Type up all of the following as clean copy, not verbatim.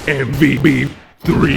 MVP 3.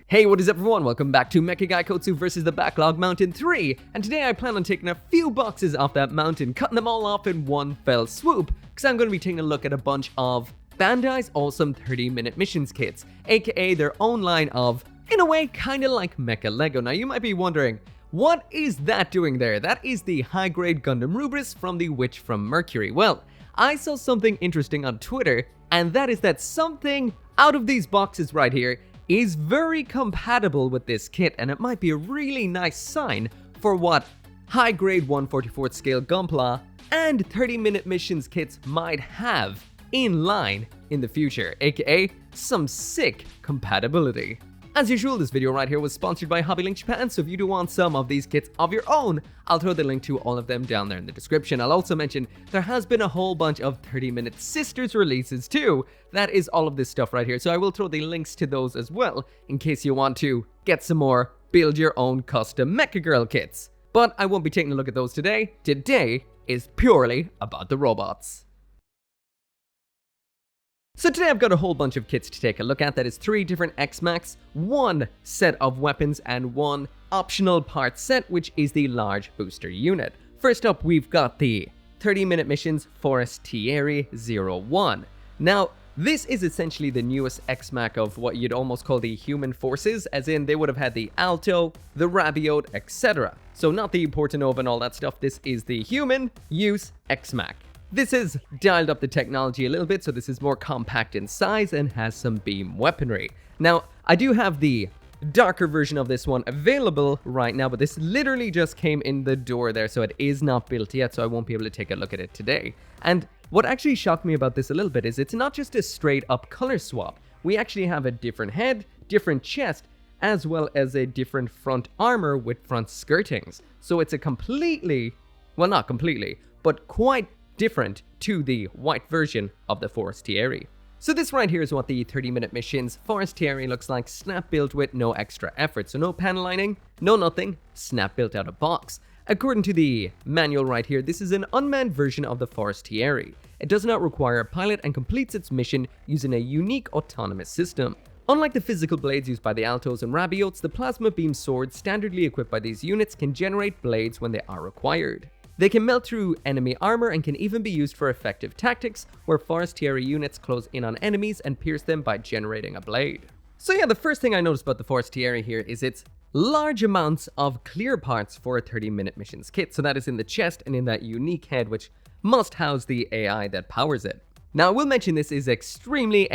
Hey, what is up everyone? Welcome back to Mecha Gaikotsu vs. the Backlog Mountain 3, and today I plan on taking a few boxes off that mountain, cutting them all off in one fell swoop, because I'm going to be taking a look at a bunch of Bandai's awesome 30-minute missions kits, aka their own line of, in a way, kinda like Mecha Lego. Now you might be wondering, what is that doing there? That is the high-grade Gundam Rubris from the Witch from Mercury. Well, I saw something interesting on Twitter, and that is that something out of these boxes right here is very compatible with this kit, and it might be a really nice sign for what high-grade 1/44th scale gunpla and 30-minute missions kits might have in line in the future, aka some sick compatibility. As usual, this video right here was sponsored by HobbyLink Japan, so if you do want some of these kits of your own, I'll throw the link to all of them down there in the description. I'll also mention there has been a whole bunch of 30-minute sisters releases too. That is all of this stuff right here, so I will throw the links to those as well, in case you want to get some more build your own custom Mecha Girl kits. But I won't be taking a look at those today. Today is purely about the robots. So today I've got a whole bunch of kits to take a look at. That is 3 different X-Max, 1 set of weapons, and 1 optional part set, which is the large booster unit. First up, we've got the 30-minute missions Forestieri 01. Now, this is essentially the newest X-Mac of what you'd almost call the human forces, as in they would have had the Alto, the Rabiot, etc. So not the Portanova and all that stuff, this is the human use X-Mac. This has dialed up the technology a little bit, so this is more compact in size and has some beam weaponry. Now, I do have the darker version of this one available right now, but this literally just came in the door there, so it is not built yet, so I won't be able to take a look at it today. And what actually shocked me about this a little bit is it's not just a straight up color swap. We actually have a different head, different chest, as well as a different front armor with front skirtings. So it's a completely, well not completely, but quite different to the white version of the Forestieri. So this right here is what the 30-minute missions Forestieri looks like, snap built with no extra effort. So no panel lining, no nothing, snap built out of box. According to the manual right here, this is an unmanned version of the Forestieri. It does not require a pilot and completes its mission using a unique autonomous system. Unlike the physical blades used by the Altos and Rabiots, the plasma beam swords standardly equipped by these units can generate blades when they are required. They can melt through enemy armor and can even be used for effective tactics, where Forestieri units close in on enemies and pierce them by generating a blade. So yeah, the first thing I noticed about the Forestieri here is its large amounts of clear parts for a 30-minute missions kit. So that is in the chest and in that unique head, which must house the AI that powers it. Now, I will mention this is extremely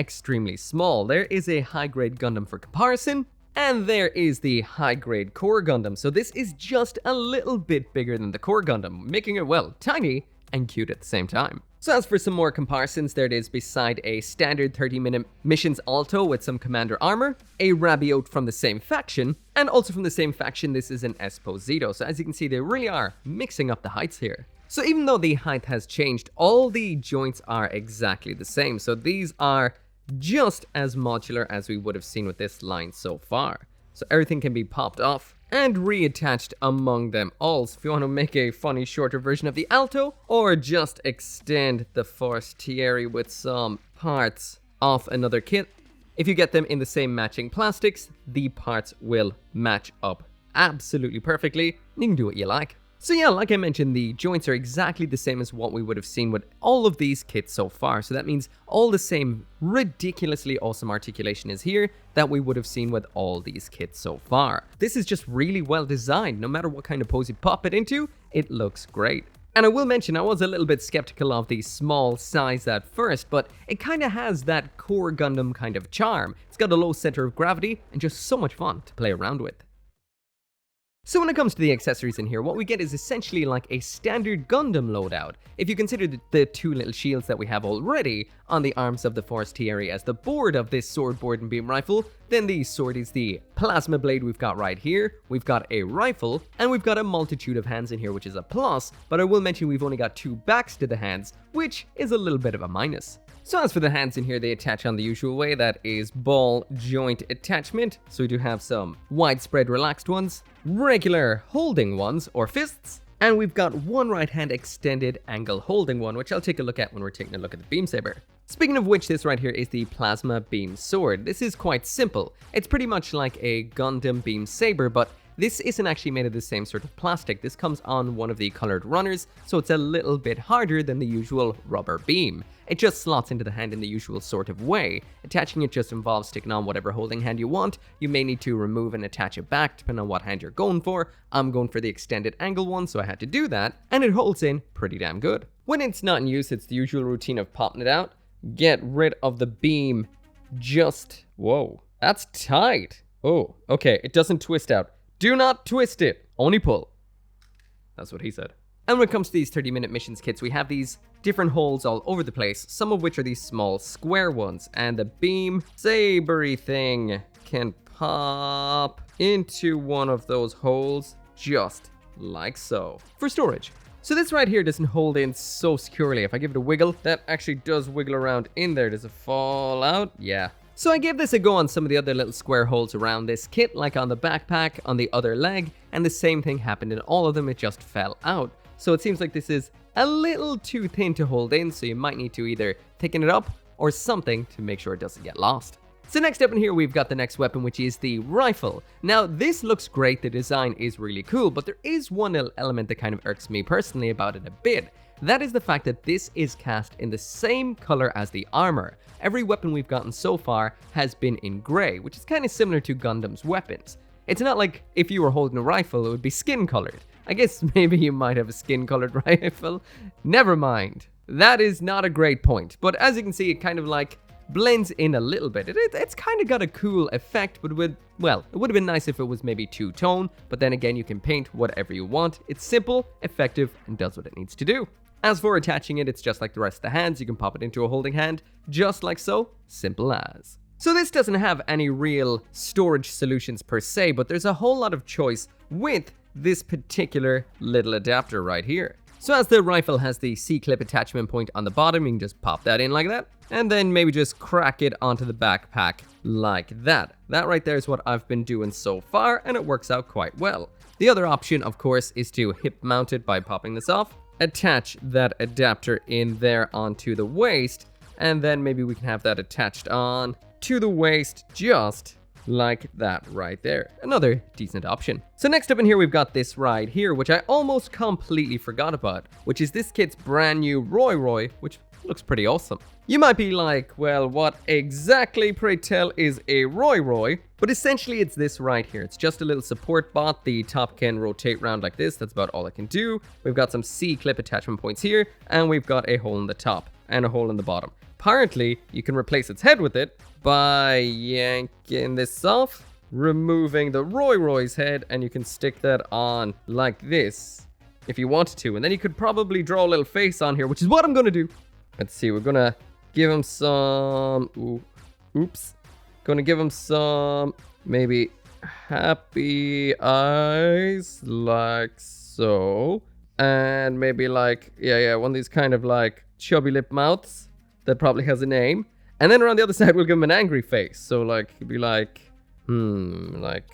small. There is a high-grade Gundam for comparison, and there is the high-grade Core Gundam, so this is just a little bit bigger than the Core Gundam, making it, well, tiny and cute at the same time. So as for some more comparisons, there it is beside a standard 30-minute missions Alto with some commander armor, a Rabiot from the same faction, and also from the same faction this is an Esposito, so as you can see they really are mixing up the heights here. So even though the height has changed, all the joints are exactly the same, so these are just as modular as we would have seen with this line so far. So everything can be popped off and reattached among them all. So if you want to make a funny shorter version of the Alto, or just extend the Forestieri with some parts off another kit, if you get them in the same matching plastics, the parts will match up absolutely perfectly. You can do what you like. So yeah, like I mentioned, the joints are exactly the same as what we would have seen with all of these kits so far. So that means all the same ridiculously awesome articulation is here that we would have seen with all these kits so far. This is just really well designed. No matter what kind of pose you pop it into, it looks great. And I will mention, I was a little bit skeptical of the small size at first, but it kind of has that Core Gundam kind of charm. It's got a low center of gravity and just so much fun to play around with. So when it comes to the accessories in here, what we get is essentially like a standard Gundam loadout. If you consider the 2 little shields that we have already on the arms of the Forestieri as the board of this sword, board, and beam rifle, then the sword is the plasma blade we've got right here, we've got a rifle, and we've got a multitude of hands in here, which is a plus, but I will mention we've only got 2 backs to the hands, which is a little bit of a minus. So as for the hands in here, they attach on the usual way, that is ball joint attachment. So we do have some widespread relaxed ones, regular holding ones or fists, and we've got one right hand extended angle holding one, which I'll take a look at when we're taking a look at the beam saber. Speaking of which, this right here is the Plasma Beam Sword. This is quite simple. It's pretty much like a Gundam Beam Saber, but this isn't actually made of the same sort of plastic. This comes on one of the colored runners, so it's a little bit harder than the usual rubber beam. It just slots into the hand in the usual sort of way. Attaching it just involves sticking on whatever holding hand you want. You may need to remove and attach it back depending on what hand you're going for. I'm going for the extended angle one, so I had to do that, and it holds in pretty damn good. When it's not in use, it's the usual routine of popping it out. Get rid of the beam. Whoa, that's tight. Oh, okay, it doesn't twist out. Do not twist it, only pull. That's what he said. And when it comes to these 30-minute missions kits, we have these different holes all over the place, some of which are these small square ones, and the beam sabery thing can pop into one of those holes just like so for storage. So this right here doesn't hold in so securely. If I give it a wiggle, that actually does wiggle around in there. Does it fall out? Yeah. So I gave this a go on some of the other little square holes around this kit, like on the backpack, on the other leg, and the same thing happened in all of them, it just fell out. So it seems like this is a little too thin to hold in, so you might need to either thicken it up or something to make sure it doesn't get lost. So next up in here, we've got the next weapon, which is the rifle. Now, this looks great, the design is really cool, but there is one little element that kind of irks me personally about it a bit. That is the fact that this is cast in the same color as the armor. Every weapon we've gotten so far has been in gray, which is kind of similar to Gundam's weapons. It's not like if you were holding a rifle, it would be skin colored. I guess maybe you might have a skin colored rifle. Never mind. That is not a great point, but as you can see, it kind of like blends in a little bit. It's kind of got a cool effect, but it would have been nice if it was maybe two-tone, but then again, you can paint whatever you want. It's simple, effective, and does what it needs to do. As for attaching it, it's just like the rest of the hands. You can pop it into a holding hand, just like so, simple as. So this doesn't have any real storage solutions per se, but there's a whole lot of choice with this particular little adapter right here. So as the rifle has the C-clip attachment point on the bottom, you can just pop that in like that, and then maybe just crack it onto the backpack like that. That right there is what I've been doing so far, and it works out quite well. The other option, of course, is to hip mount it by popping this off, attach that adapter in there onto the waist, and then maybe we can have that attached on to the waist just like that right there. Another decent option. So next up in here, we've got this right here, which I almost completely forgot about, which is this kit's brand new Roy, which looks pretty awesome. You might be like, well, what exactly, pray tell, is a Roy? But essentially it's this right here. It's just a little support bot. The top can rotate around like this. That's about all it can do. We've got some C-clip attachment points here, and we've got a hole in the top and a hole in the bottom. Apparently, you can replace its head with it by yanking this off, removing the Roy's head, and you can stick that on like this if you wanted to. And then you could probably draw a little face on here, which is what I'm going to do. Let's see, we're going to give him some... Gonna give him some maybe happy eyes like so. And maybe like, one of these kind of like chubby lip mouths that probably has a name. And then around the other side, we'll give him an angry face. So like, he'd be like, like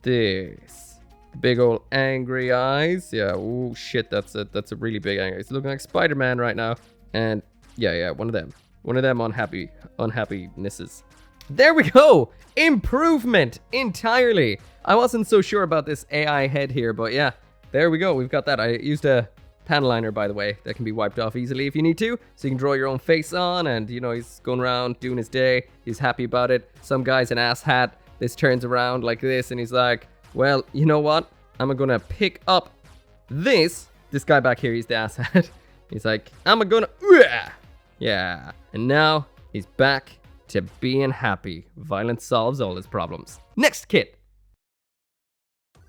this. Big old angry eyes. Yeah, oh shit, that's a really big angry. He's looking like Spider-Man right now. And yeah, one of them. One of them unhappinesses. There we go! Improvement entirely! I wasn't so sure about this AI head here, but yeah, there we go. We've got that. I used a panel liner, by the way, that can be wiped off easily if you need to. So you can draw your own face on, and you know, he's going around doing his day. He's happy about it. Some guy's an ass hat. This turns around like this, and he's like, well, you know what? I'm gonna pick up this. This guy back here, he's the ass hat. He's like, I'm gonna... Yeah. And now he's back to being happy. Violence solves all his problems. Next kit.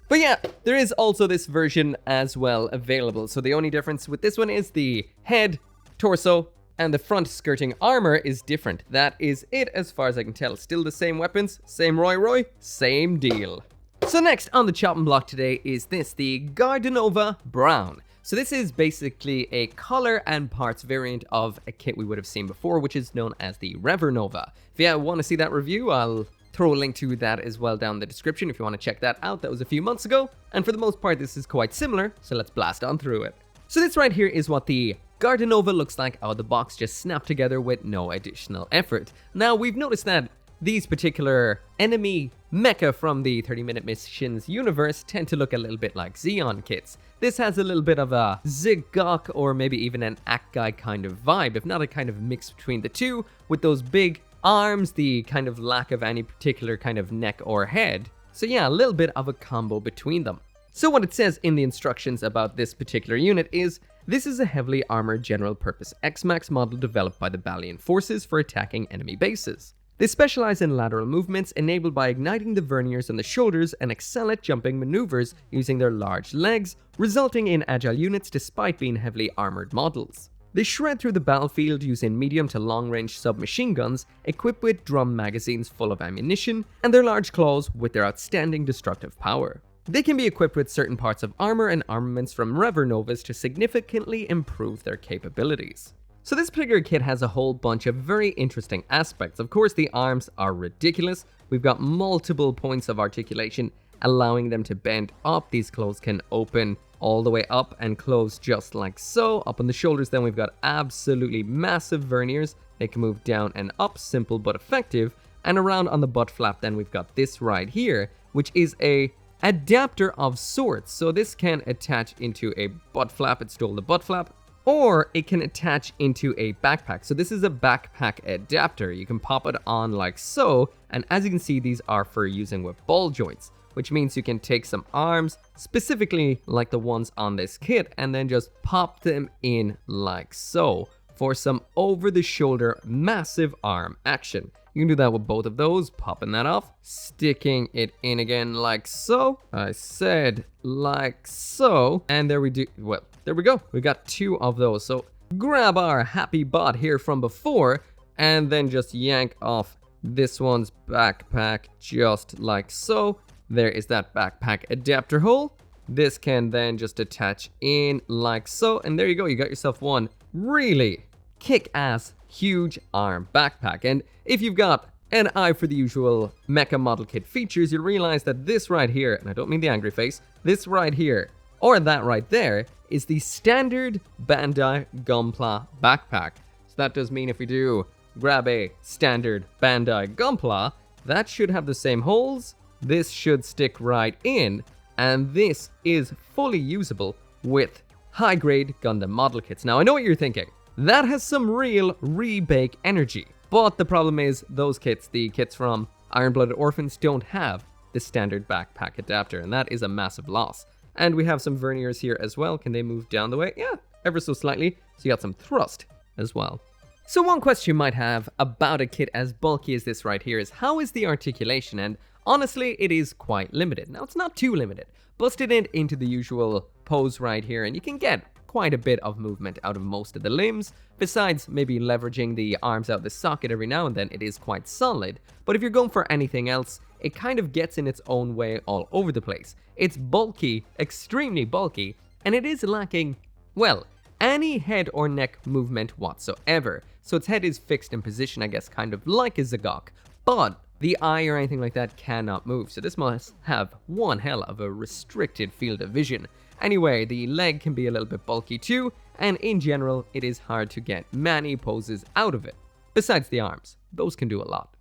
But yeah, there is also this version as well available. So the only difference with this one is the head, torso, and the front skirting armor is different. That is it as far as I can tell. Still the same weapons, same Roy, same deal. So next on the chopping block today is this, the Gardonova Brown. So this is basically a color and parts variant of a kit we would have seen before, which is known as the Revernova. If you want to see that review, I'll throw a link to that as well down in the description if you want to check that out. That was a few months ago, and for the most part, this is quite similar, so let's blast on through it. So this right here is what the Gardonova looks like out of the box just snapped together with no additional effort. Now, we've noticed that these particular enemy mecha from the 30-minute missions universe tend to look a little bit like Xeon kits. This has a little bit of a Zigok or maybe even an Akai kind of vibe, if not a kind of mix between the two, with those big arms, the kind of lack of any particular kind of neck or head. So yeah, a little bit of a combo between them. So what it says in the instructions about this particular unit is, this is a heavily armored general purpose X-Max model developed by the Balian forces for attacking enemy bases. They specialize in lateral movements enabled by igniting the verniers on the shoulders and excel at jumping maneuvers using their large legs, resulting in agile units despite being heavily armored models. They shred through the battlefield using medium to long-range submachine guns equipped with drum magazines full of ammunition, and their large claws with their outstanding destructive power. They can be equipped with certain parts of armor and armaments from Revernovas to significantly improve their capabilities. So this particular kit has a whole bunch of very interesting aspects. Of course, the arms are ridiculous. We've got multiple points of articulation, allowing them to bend up. These claws can open all the way up and close just like so. Up on the shoulders, then we've got absolutely massive verniers. They can move down and up, simple but effective. And around on the butt flap, then we've got this right here, which is a adapter of sorts. So this can attach into a butt flap. It stole the butt flap. Or it can attach into a backpack. So this is a backpack adapter. You can pop it on like so. And as you can see, these are for using with ball joints, which means you can take some arms, specifically like the ones on this kit, and then just pop them in like so for some over-the-shoulder massive arm action. You can do that with both of those, popping that off, sticking it in again like so. I said like so, and there we do, well, there we go. We got two of those. So grab our happy bot here from before, and then just yank off this one's backpack just like so. There is that backpack adapter hole. This can then just attach in like so, and there you go. You got yourself one really kick-ass huge arm backpack. And if you've got an eye for the usual mecha model kit features, you'll realize that this right here, and I don't mean the angry face, this right here, or that right there, is the standard Bandai gunpla backpack. So that does mean if we do grab a standard Bandai gunpla, that should have the same holes. This should stick right in, and this is fully usable with high-grade Gundam model kits. Now, I know what you're thinking. That has some real rebake energy. But the problem is, those kits, the kits from Iron-Blooded Orphans, don't have the standard backpack adapter, and that is a massive loss. And we have some verniers here as well. Can they move down the way? Yeah, ever so slightly. So you got some thrust as well. So one question you might have about a kit as bulky as this right here is, how is the articulation? And honestly, it is quite limited. Now, it's not too limited. Busted it into the usual pose right here, and you can get quite a bit of movement out of most of the limbs. Besides maybe leveraging the arms out the socket every now and then, it is quite solid. But if you're going for anything else, it kind of gets in its own way all over the place. It's bulky, extremely bulky, and it is lacking, well, any head or neck movement whatsoever. So its head is fixed in position, I guess, kind of like a Zagok, but the eye or anything like that cannot move. So this must have one hell of a restricted field of vision. Anyway, the leg can be a little bit bulky too, and in general, it is hard to get many poses out of it. Besides the arms, those can do a lot.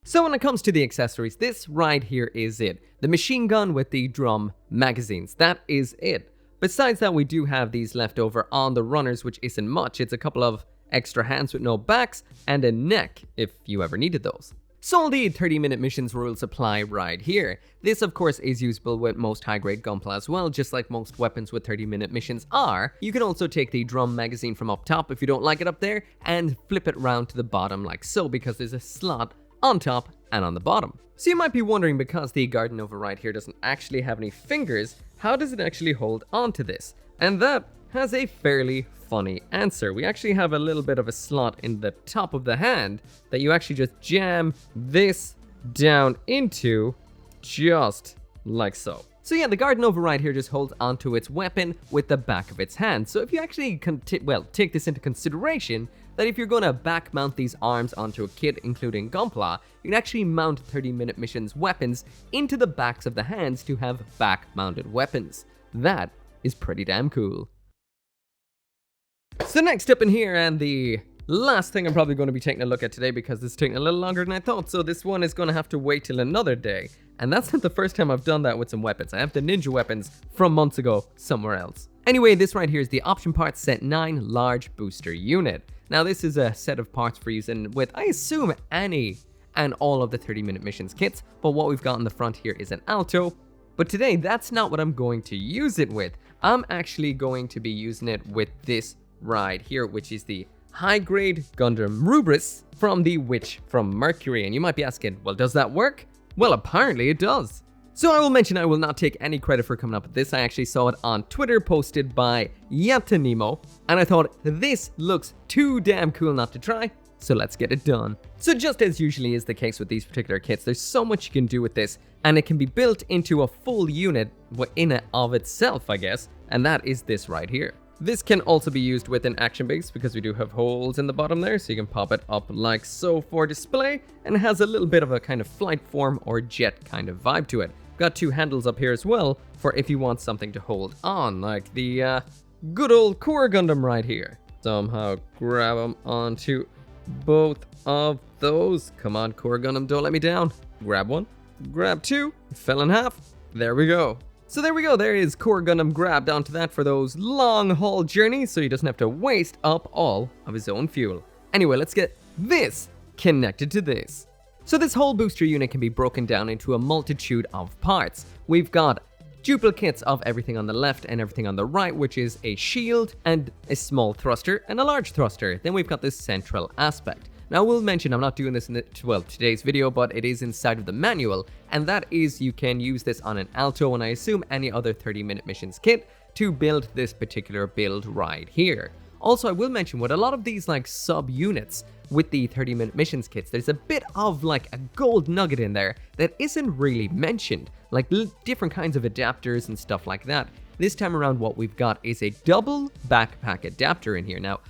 So when it comes to the accessories, this right here is it. The machine gun with the drum magazines, that is it. Besides that, we do have these left over on the runners, which isn't much. It's a couple of extra hands with no backs and a neck, if you ever needed those. So all the 30-minute missions rules apply right here. This, of course, is usable with most high-grade gunpla as well, just like most weapons with 30-minute missions are. You can also take the drum magazine from up top if you don't like it up there, and flip it round to the bottom like so, because there's a slot on top and on the bottom. So you might be wondering, because the Gardonova right here doesn't actually have any fingers, how does it actually hold onto this? And that has a fairly funny answer. We actually have a little bit of a slot in the top of the hand that you actually just jam this down into, just like so. So yeah, the Gardonova right here just holds onto its weapon with the back of its hand. So if you actually take this into consideration, that if you're going to back mount these arms onto a kit including gunpla, you can actually mount 30-minute missions weapons into the backs of the hands to have back mounted weapons. That is pretty damn cool. So next up in here, and the last thing I'm probably going to be taking a look at today, because this is taking a little longer than I thought, so this one is going to have to wait till another day. And that's not the first time I've done that with some weapons. I have the ninja weapons from months ago somewhere else. Anyway, this right here is the Option Parts Set 9 Large Booster Unit. Now this is a set of parts for using with, I assume, any and all of the 30-minute missions kits, but what we've got in the front here is an Alto. But today, that's not what I'm going to use it with. I'm actually going to be using it with this right here, which is the Grade Gundam Witch from the Witch from Mercury. And you might be asking, well, does that work? Well, apparently it does. So I will mention I will not take any credit for coming up with this. I actually saw it on Twitter posted by Yatanimo, and I thought this looks too damn cool not to try, so let's get it done. So just as usually is the case with these particular kits, there's so much you can do with this, and it can be built into a full unit in and of itself, I guess, and that is this right here. This can also be used with an action base because we do have holes in the bottom there, so you can pop it up like so for display, and it has a little bit of a kind of flight form or jet kind of vibe to it. Got two handles up here as well for if you want something to hold on, like the good old Core Gundam right here. Somehow grab them onto both of those. Come on, Core Gundam, don't let me down. Grab one, grab two, fell in half. There we go. So there we go, there is Core Gundam grabbed onto that for those long haul journeys, so he doesn't have to waste up all of his own fuel. Anyway, let's get this connected to this. So this whole booster unit can be broken down into a multitude of parts. We've got duplicates of everything on the left and everything on the right, which is a shield and a small thruster and a large thruster. Then we've got this central aspect. Now, I will mention I'm not doing this in today's video, but it is inside of the manual, and that is you can use this on an Alto and I assume any other 30-minute missions kit to build this particular build right here. Also, I will mention with a lot of these like sub-units with the 30-minute missions kits, there's a bit of like a gold nugget in there that isn't really mentioned, like different kinds of adapters and stuff like that. This time around, what we've got is a double backpack adapter in here. Now,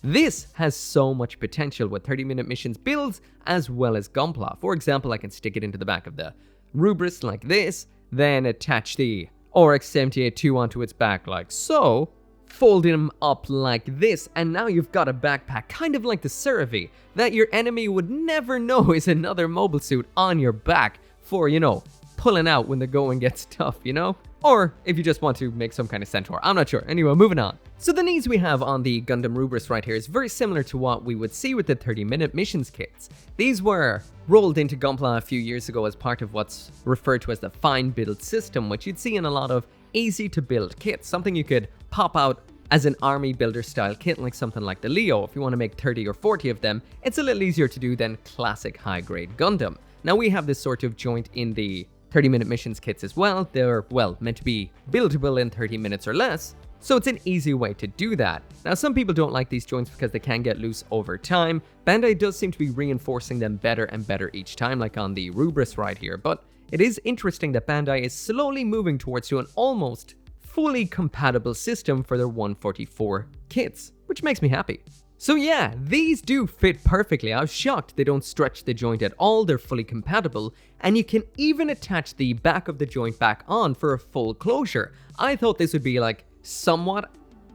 this has so much potential with 30-minute missions builds as well as gunpla. For example, I can stick it into the back of the Rubris like this, then attach the RX-78-2 onto its back like so, fold him up like this, and now you've got a backpack kind of like the Cerevi that your enemy would never know is another mobile suit on your back for, you know, pulling out when the going gets tough, you know? Or if you just want to make some kind of centaur, I'm not sure. Anyway, moving on. So the knees we have on the Gundam Rubris right here is very similar to what we would see with the 30-minute missions kits. These were rolled into Gunpla a few years ago as part of what's referred to as the fine build system, which you'd see in a lot of easy to build kits, something you could pop out as an army builder style kit, like something like the Leo. If you want to make 30 or 40 of them, it's a little easier to do than classic high-grade Gundam. Now we have this sort of joint in the 30-minute missions kits as well. They're, well, meant to be buildable in 30 minutes or less, so it's an easy way to do that. Now, some people don't like these joints because they can get loose over time. Bandai does seem to be reinforcing them better and better each time, like on the Rubris right here, but it is interesting that Bandai is slowly moving towards to an almost fully compatible system for their 144 kits, which makes me happy. So yeah, these do fit perfectly. I was shocked they don't stretch the joint at all, they're fully compatible, and you can even attach the back of the joint back on for a full closure. I thought this would be like somewhat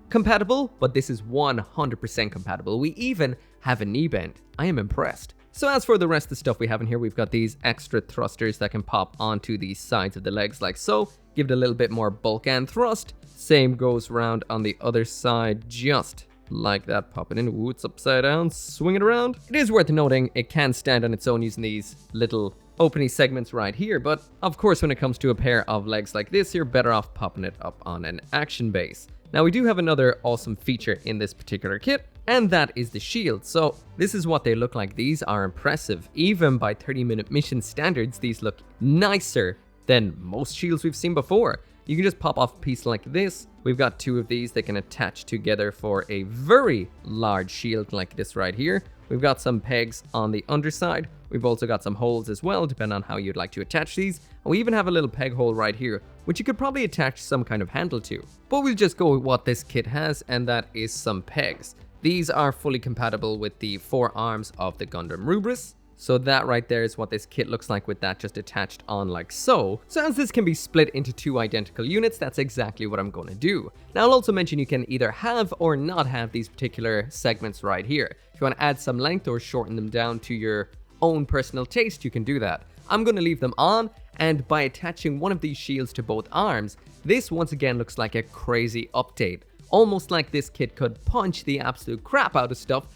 compatible, but this is 100% compatible. We even have a knee bend. I am impressed. So as for the rest of the stuff we have in here, we've got these extra thrusters that can pop onto the sides of the legs like so, give it a little bit more bulk and thrust. Same goes around on the other side, just like that, pop it in. Ooh, it's upside down, swing it around. It is worth noting it can stand on its own using these little opening segments right here, but of course when it comes to a pair of legs like this, you're better off popping it up on an action base. Now we do have another awesome feature in this particular kit, and that is the shield. So this is what they look like. These are impressive. Even by 30-minute mission standards, these look nicer than most shields we've seen before. You can just pop off a piece like this. We've got two of these that can attach together for a very large shield like this right here. We've got some pegs on the underside. We've also got some holes as well, depending on how you'd like to attach these. And we even have a little peg hole right here, which you could probably attach some kind of handle to. But we'll just go with what this kit has, and that is some pegs. These are fully compatible with the four arms of the Gundam Rubris. So that right there is what this kit looks like with that just attached on like so. So as this can be split into 2 identical units, that's exactly what I'm going to do. Now I'll also mention you can either have or not have these particular segments right here. If you want to add some length or shorten them down to your own personal taste, you can do that. I'm going to leave them on, and by attaching one of these shields to both arms, this once again looks like a crazy update. Almost like this kit could punch the absolute crap out of stuff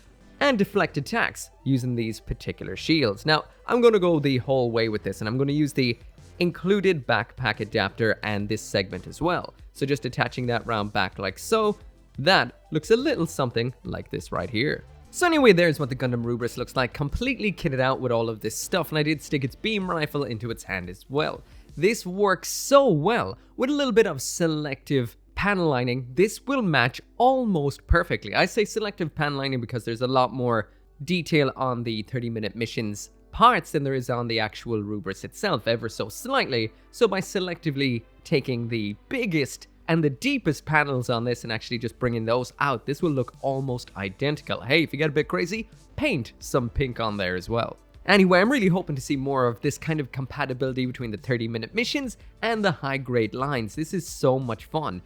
and deflect attacks using these particular shields. Now, I'm going to go the whole way with this, and I'm going to use the included backpack adapter and this segment as well. So just attaching that round back like so, that looks a little something like this right here. So anyway, there's what the Gundam Rubris looks like, completely kitted out with all of this stuff, and I did stick its beam rifle into its hand as well. This works so well. With a little bit of selective panel lining, this will match almost perfectly. I say selective panel lining because there's a lot more detail on the 30-minute missions parts than there is on the actual Rubris itself, ever so slightly. So by selectively taking the biggest and the deepest panels on this and actually just bringing those out, this will look almost identical. Hey, if you get a bit crazy, paint some pink on there as well. Anyway, I'm really hoping to see more of this kind of compatibility between the 30-minute missions and the high-grade lines. This is so much fun.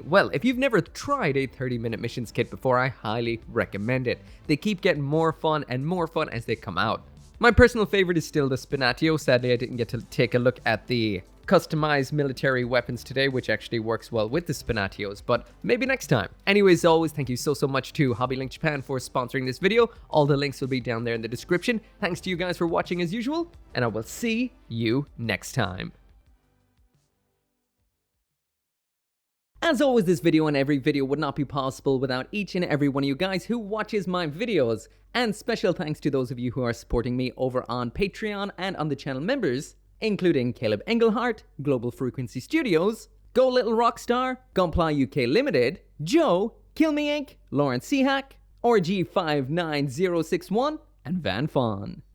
Well, if you've never tried a 30-minute missions kit before, I highly recommend it. They keep getting more fun and more fun as they come out. My personal favorite is still the Spinatio. Sadly, I didn't get to take a look at the customized military weapons today, which actually works well with the Spinatios, but maybe next time. Anyways, as always, thank you so much to Hobby Link Japan for sponsoring this video. All the links will be down there in the description. Thanks to you guys for watching as usual, and I will see you next time. As always, this video and every video would not be possible without each and every one of you guys who watches my videos. And special thanks to those of you who are supporting me over on Patreon and on the channel members, including Caleb Engelhart, Global Frequency Studios, Go Little Rockstar, Gunpla UK Limited, Joe, Kill Me Inc., Lawrence Seahack, RG59061, and Van Fawn.